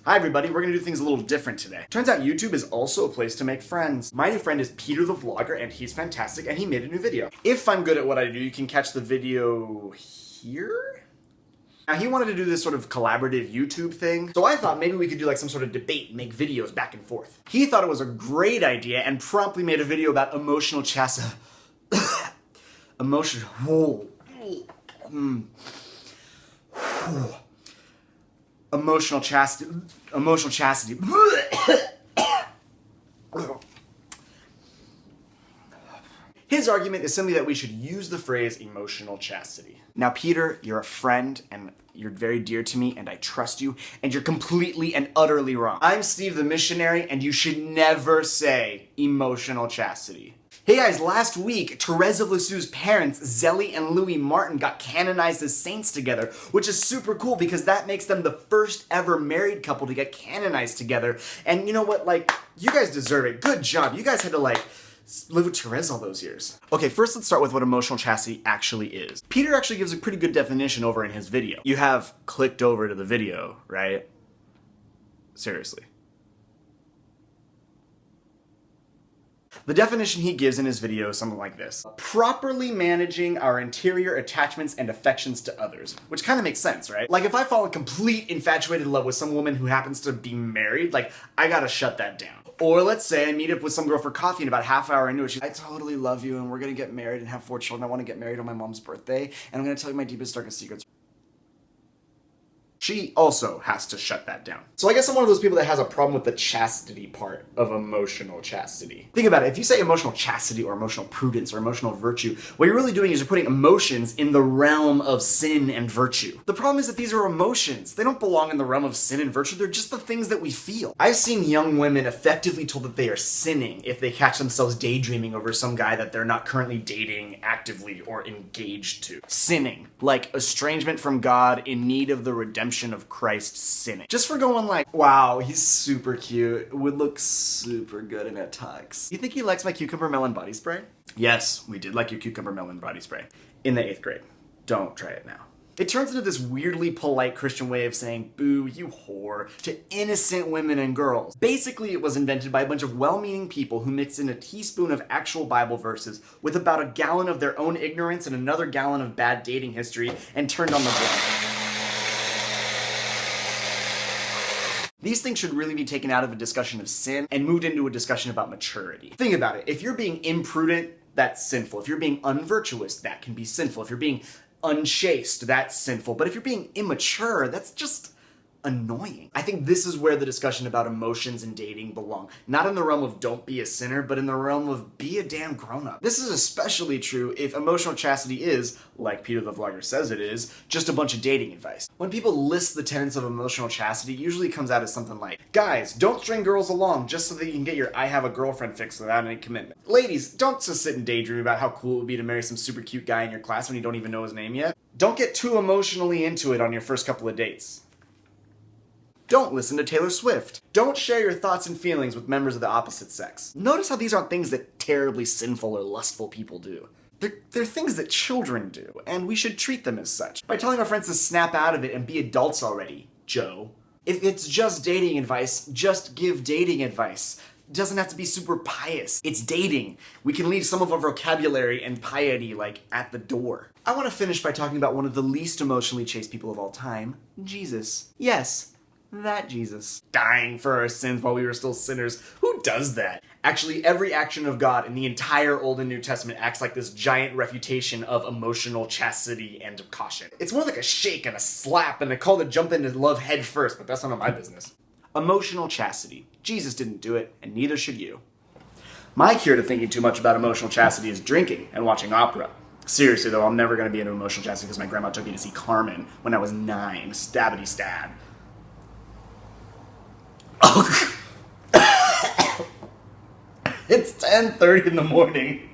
Hi everybody, we're gonna do things a little different today. Turns out YouTube is also a place to make friends. My new friend is Peter the Vlogger, and he's fantastic, and he made a new video. If I'm good at what I do, you can catch the video here? Now, he wanted to do this sort of collaborative YouTube thing, so I thought maybe we could do like some sort of debate and make videos back and forth. He thought it was a great idea and promptly made a video about emotional chastity. Emotional chastity. His argument is simply that we should use the phrase emotional chastity. Now, Peter, you're a friend, and you're very dear to me, and I trust you, and you're completely and utterly wrong. I'm Steve the missionary, and you should never say emotional chastity. Hey guys, last week, Torres of Lucis' parents, Zelly and Louis Martin, got canonized as saints together, which is super cool because that makes them the first ever married couple to get canonized together. And you know what, like, you guys deserve it. Good job. You guys had to, like, live with Therese all those years. Okay, first let's start with what emotional chastity actually is. Peter actually gives a pretty good definition over in his video. You have clicked over to the video, right? Seriously. The definition he gives in his video is something like this: properly managing our interior attachments and affections to others. Which kind of makes sense, right? Like if I fall in complete infatuated love with some woman who happens to be married, like I gotta shut that down. Or let's say I meet up with some girl for coffee and about half hour into it, she's like, I totally love you and we're gonna get married and have 4 children. I wanna get married on my mom's birthday and I'm gonna tell you my deepest, darkest secrets. She also has to shut that down. So I guess I'm one of those people that has a problem with the chastity part of emotional chastity. Think about it, if you say emotional chastity or emotional prudence or emotional virtue, what you're really doing is you're putting emotions in the realm of sin and virtue. The problem is that these are emotions. They don't belong in the realm of sin and virtue, they're just the things that we feel. I've seen young women effectively told that they are sinning if they catch themselves daydreaming over some guy that they're not currently dating actively or engaged to. Sinning, like estrangement from God, in need of the redemption of Christ, sinning. Just for going like, wow, he's super cute, would look super good in a tux. You think he likes my cucumber melon body spray? Yes, we did like your cucumber melon body spray. In the 8th grade. Don't try it now. It turns into this weirdly polite Christian way of saying, boo, you whore, to innocent women and girls. Basically, it was invented by a bunch of well-meaning people who mixed in a teaspoon of actual Bible verses with about a gallon of their own ignorance and another gallon of bad dating history and turned on the blend. These things should really be taken out of a discussion of sin and moved into a discussion about maturity. Think about it. If you're being imprudent, that's sinful. If you're being unvirtuous, that can be sinful. If you're being unchaste, that's sinful. But if you're being immature, that's just annoying. I think this is where the discussion about emotions and dating belong. Not in the realm of don't be a sinner, but in the realm of be a damn grown-up. This is especially true if emotional chastity is, like Peter the Vlogger says it is, just a bunch of dating advice. When people list the tenets of emotional chastity, it usually comes out as something like, guys, don't string girls along just so that you can get your I have a girlfriend fix without any commitment. Ladies, don't just sit and daydream about how cool it would be to marry some super cute guy in your class when you don't even know his name yet. Don't get too emotionally into it on your first couple of dates. Don't listen to Taylor Swift. Don't share your thoughts and feelings with members of the opposite sex. Notice how these aren't things that terribly sinful or lustful people do. They're things that children do, and we should treat them as such. By telling our friends to snap out of it and be adults already, Joe. If it's just dating advice, just give dating advice. It doesn't have to be super pious. It's dating. We can leave some of our vocabulary and piety, like, at the door. I want to finish by talking about one of the least emotionally chaste people of all time, Jesus. Yes. That Jesus. Dying for our sins while we were still sinners. Who does that? Actually, every action of God in the entire Old and New Testament acts like this giant refutation of emotional chastity and caution. It's more like a shake and a slap and a call to jump into love head first, but that's none of my business. Emotional chastity. Jesus didn't do it, and neither should you. My cure to thinking too much about emotional chastity is drinking and watching opera. Seriously though, I'm never going to be into emotional chastity because my grandma took me to see Carmen when I was 9. Stabbity stab. Oh. It's 10:30 in the morning.